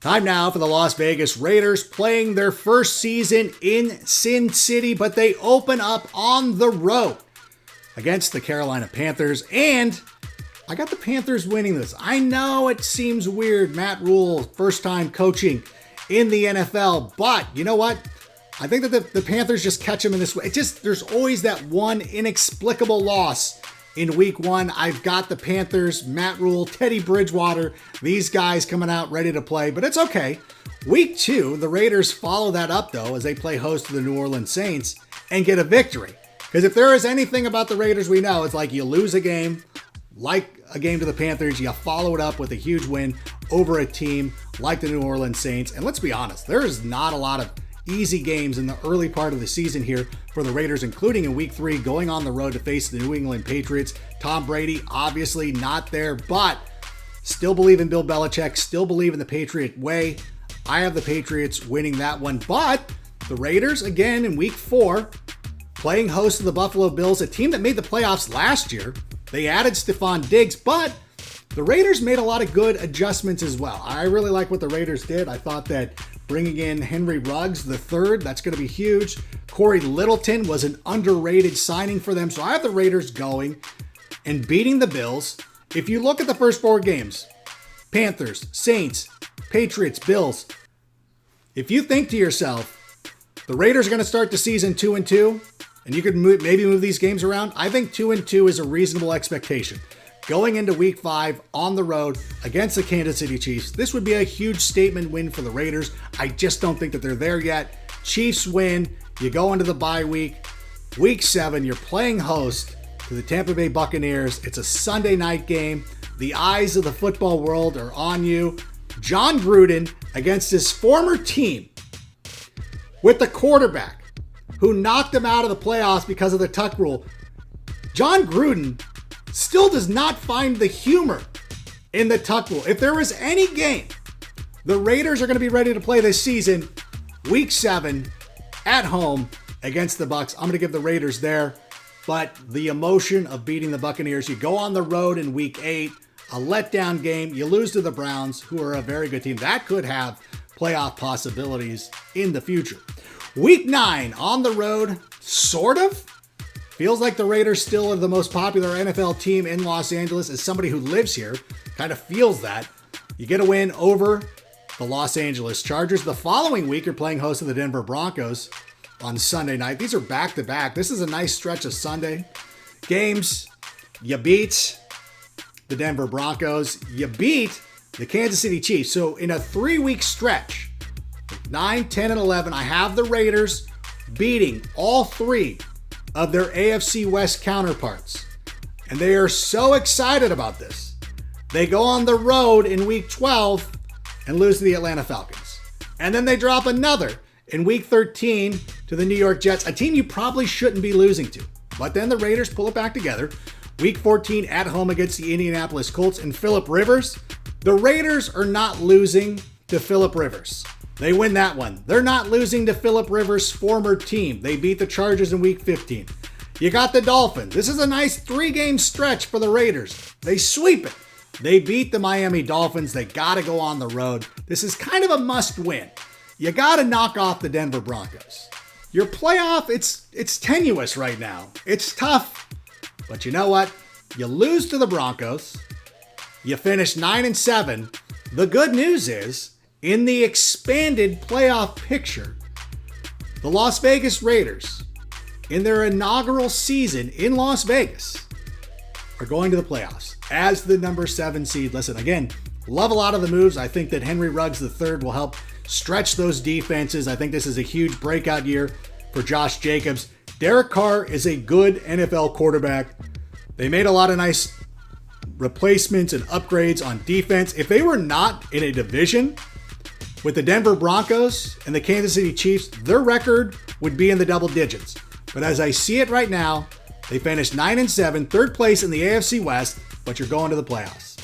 Time now for the Las Vegas Raiders playing their first season in Sin City, but they open up on the road against the Carolina Panthers, and I got the Panthers winning this. I know it seems weird, Matt Rhule, first time coaching in the NFL, but you know what? I think that the Panthers just catch them in this way. There's always that one inexplicable loss in week one. I've got the Panthers, Matt Rhule, Teddy Bridgewater, these guys coming out ready to play, but it's okay. Week two, the Raiders follow that up though as they play host to the New Orleans Saints and get a victory. Because if there is anything about the Raiders we know, it's like you lose a game, like a game to the Panthers, you follow it up with a huge win over a team like the New Orleans Saints. And let's be honest, there is not a lot of easy games in the early part of the season here for the Raiders, including in week three, going on the road to face the New England Patriots. Tom Brady, obviously not there, but still believe in Bill Belichick, still believe in the Patriot way. I have the Patriots winning that one, but the Raiders, again, in week four, playing host to the Buffalo Bills, a team that made the playoffs last year. They added Stephon Diggs, but the Raiders made a lot of good adjustments as well. I really like what the Raiders did. I thought that bringing in Henry Ruggs III, that's going to be huge. Corey Littleton was an underrated signing for them. So I have the Raiders going and beating the Bills. If you look at the first four games, Panthers, Saints, Patriots, Bills, if you think to yourself, the Raiders are going to start the season 2-2, and you could maybe move these games around, I think 2-2 is a reasonable expectation. Going into week five on the road against the Kansas City Chiefs, this would be a huge statement win for the Raiders. I just don't think that they're there yet. Chiefs win. You go into the bye week. Week 7, you're playing host to the Tampa Bay Buccaneers. It's a Sunday night game. The eyes of the football world are on you. Jon Gruden against his former team with the quarterback who knocked him out of the playoffs because of the tuck rule. Jon Gruden still does not find the humor in the tuck rule. If there was any game the Raiders are going to be ready to play this season, week 7 at home against the Bucs, I'm going to give the Raiders there. But the emotion of beating the Buccaneers, you go on the road in week 8, a letdown game, you lose to the Browns, who are a very good team. That could have playoff possibilities in the future. Week 9 on the road, sort of. Feels like the Raiders still are the most popular NFL team in Los Angeles. As somebody who lives here, kind of feels that. You get a win over the Los Angeles Chargers. The following week, you're playing host to the Denver Broncos on Sunday night. These are back-to-back. This is a nice stretch of Sunday games. You beat the Denver Broncos. You beat the Kansas City Chiefs. So in a 3-week stretch, 9, 10, and 11, I have the Raiders beating all 3 of their AFC West counterparts. And they are so excited about this. They go on the road in week 12 and lose to the Atlanta Falcons. And then they drop another in week 13 to the New York Jets, a team you probably shouldn't be losing to. But then the Raiders pull it back together. Week 14 at home against the Indianapolis Colts and Phillip Rivers. The Raiders are not losing to Phillip Rivers. They win that one. They're not losing to Phillip Rivers' former team. They beat the Chargers in week 15. You got the Dolphins. This is a nice 3-game stretch for the Raiders. They sweep it. They beat the Miami Dolphins. They got to go on the road. This is kind of a must win. You got to knock off the Denver Broncos. Your playoff, it's tenuous right now. It's tough. But you know what? You lose to the Broncos. You finish 9-7. The good news is, in the expanded playoff picture, the Las Vegas Raiders, in their inaugural season in Las Vegas, are going to the playoffs as the number 7 seed. Listen, again, love a lot of the moves. I think that Henry Ruggs III will help stretch those defenses. I think this is a huge breakout year for Josh Jacobs. Derek Carr is a good NFL quarterback. They made a lot of nice replacements and upgrades on defense. If they were not in a division with the Denver Broncos and the Kansas City Chiefs, their record would be in the double digits. But as I see it right now, they finished 9-7, third place in the AFC West, but you're going to the playoffs.